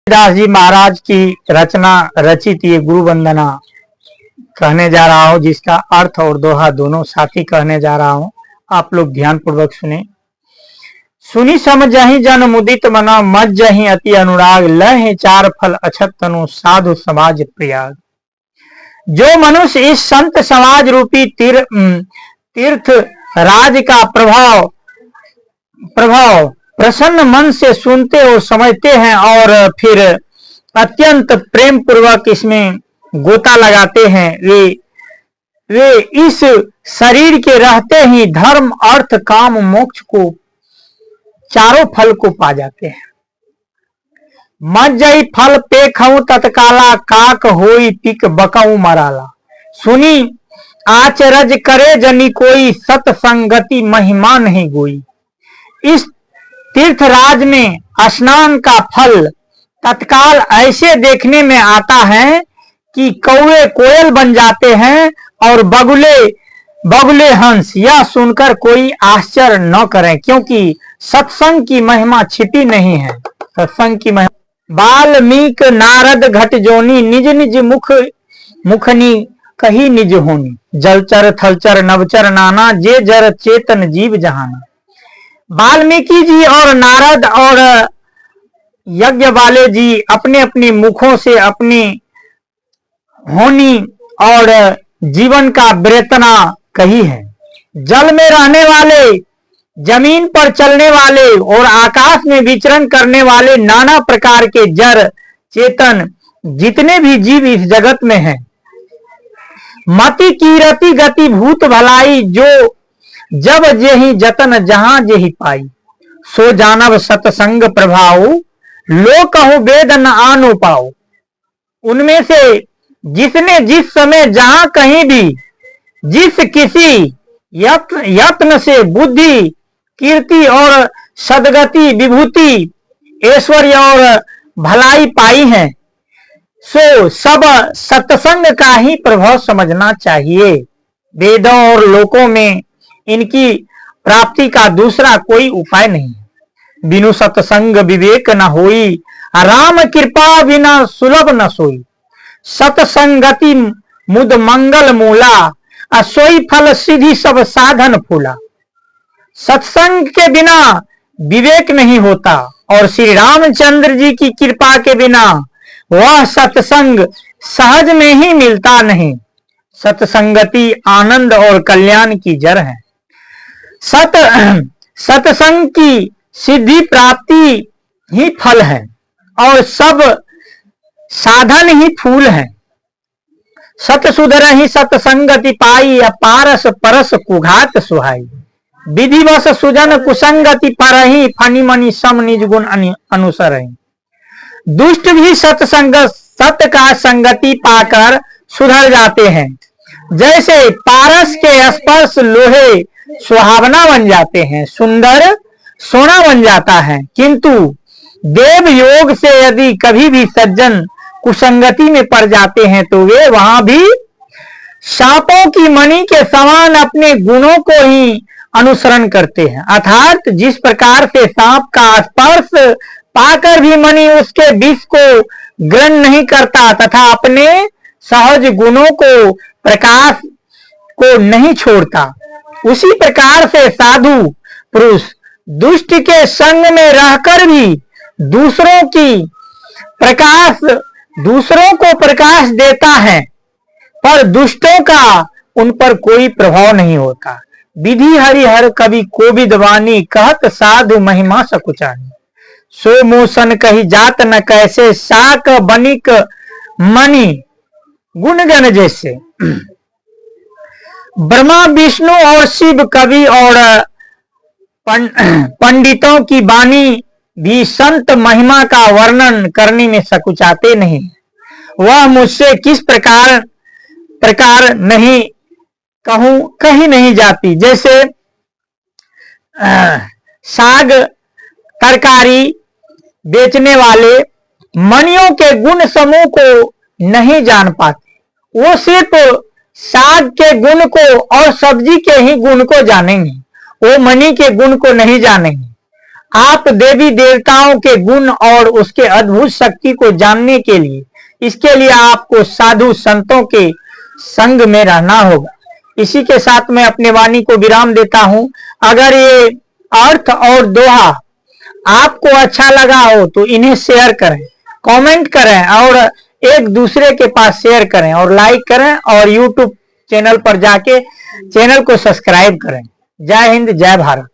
दास जी महाराज की रचना रचित ये गुरु वंदना कहने जा रहा हूँ, जिसका अर्थ और दोहा दोनों साथ ही कहने जा रहा हूँ। आप लोग ध्यान पूर्वक सुने। सुनी समझहि जन मुदित मना, मत जहि अति अनुराग, लह चार फल अछत तनु, साधु समाज प्रयाग। जो मनुष्य इस संत समाज रूपी तीर्थ राज का प्रभाव प्रसन्न मन से सुनते और समझते हैं और फिर अत्यंत प्रेम पूर्वक इसमें गोता लगाते हैं, वे इस शरीर के रहते ही धर्म अर्थ काम मोक्ष को चारों फल को पा जाते हैं। मज्जई फल पे खऊ तत्काला, काक होई पिक बकऊ मराला। सुनी आचरज करे जनी कोई, सतसंगति महिमा नहीं गोई। इस तीर्थराज में स्नान का फल तत्काल ऐसे देखने में आता है कि कौवे कोयल बन जाते हैं और बगुले हंस। यह सुनकर कोई आश्चर्य न करें, क्योंकि सत्संग की महिमा छिपी नहीं है। सत्संग की महिमा वाल्मीक नारद घट जोनी, निज निज मुखनी कही निज होनी। जलचर थलचर नवचर नाना, जे जर चेतन जीव जहाना। वाल्मीकि जी और नारद और यज्ञ वाले जी अपने अपने मुखों से अपनी होनी और जीवन का वेतना कही है। जल में रहने वाले, जमीन पर चलने वाले और आकाश में विचरण करने वाले नाना प्रकार के जड़ चेतन जितने भी जीव इस जगत में हैं, मति कीरति गति भूत भलाई, जो जब जेहि जतन जहां जेहि पाई। सो जानव सतसंग प्रभाव, लो कहूं वेद न आनो पाओ। उनमें से जिसने जिस समय जहां कहीं भी जिस किसी यत्न से बुद्धि कीर्ति और सदगति विभूति ऐश्वर्य और भलाई पाई है, सो सब सत्संग का ही प्रभाव समझना चाहिए। वेदों और लोकों में इनकी प्राप्ति का दूसरा कोई उपाय नहीं। बिनु सत्संग विवेक न होई, राम कृपा बिना सुलभ न सोई। सत्संगति मुद मंगल मूला, असोई फल सिद्धि सब साधन फूला। सत्संग के बिना विवेक नहीं होता और श्री रामचंद्र जी की कृपा के बिना वह सत्संग सहज में ही मिलता नहीं। सत्संगति आनंद और कल्याण की जड़ है। सत्संग की सिद्धि प्राप्ति ही फल है और सब साधन ही फूल है। सत सुधरहि सत्संगति पाई, पारस परस कुघात सुहाई। विधिवश सुजन कुसंगति परहि, फनि मनि सम निज गुण अनुसरहि। दुष्ट भी सत का संगति पाकर सुधर जाते हैं। जैसे पारस के स्पर्श लोहे सुहावना बन जाते हैं, सुंदर सोना बन जाता है। किंतु देव योग से यदि कभी भी सज्जन कुसंगति में पड़ जाते हैं तो वे वहां भी सांपों की मणि के समान अपने गुणों को ही अनुसरण करते हैं। अर्थात जिस प्रकार से सांप का स्पर्श पाकर भी मणि उसके विष को ग्रहण नहीं करता तथा अपने सहज गुणों को प्रकाश को नहीं छोड़ता, उसी प्रकार से साधु पुरुष दुष्ट के संग में रहकर भी दूसरों को प्रकाश देता है, पर दुष्टों का उन पर कोई प्रभाव नहीं होता। विधि हरिहर कवि कोविद वाणी, कहत साधु महिमा सकुचानी। सो मोसन कही जात न कैसे, साक बनिक मणि गुणगण जैसे। ब्रह्मा विष्णु और शिव कवि और पंडितों की वाणी भी संत महिमा का वर्णन करने में सकुचाते नहीं। वह मुझसे किस प्रकार नहीं कहूं कहीं नहीं जाती। जैसे साग तरकारी बेचने वाले मणियों के गुण समूह को नहीं जान पाते, वो सिर्फ साग के गुण को और सब्जी के ही गुण को जानेंगे, वो मणि के गुण को नहीं जानेंगे। आप देवी देवताओं के गुण और उसके अद्भुत शक्ति को जानने के लिए, इसके लिए आपको साधु संतों के संग में रहना होगा। इसी के साथ मैं अपने वाणी को विराम देता हूं। अगर ये अर्थ और दोहा आपको अच्छा लगा हो तो इन्हें शेयर करें, कमेंट करें और एक दूसरे के पास शेयर करें और लाइक करें और यूट्यूब चैनल पर जाके चैनल को सब्सक्राइब करें। जय हिंद, जय भारत।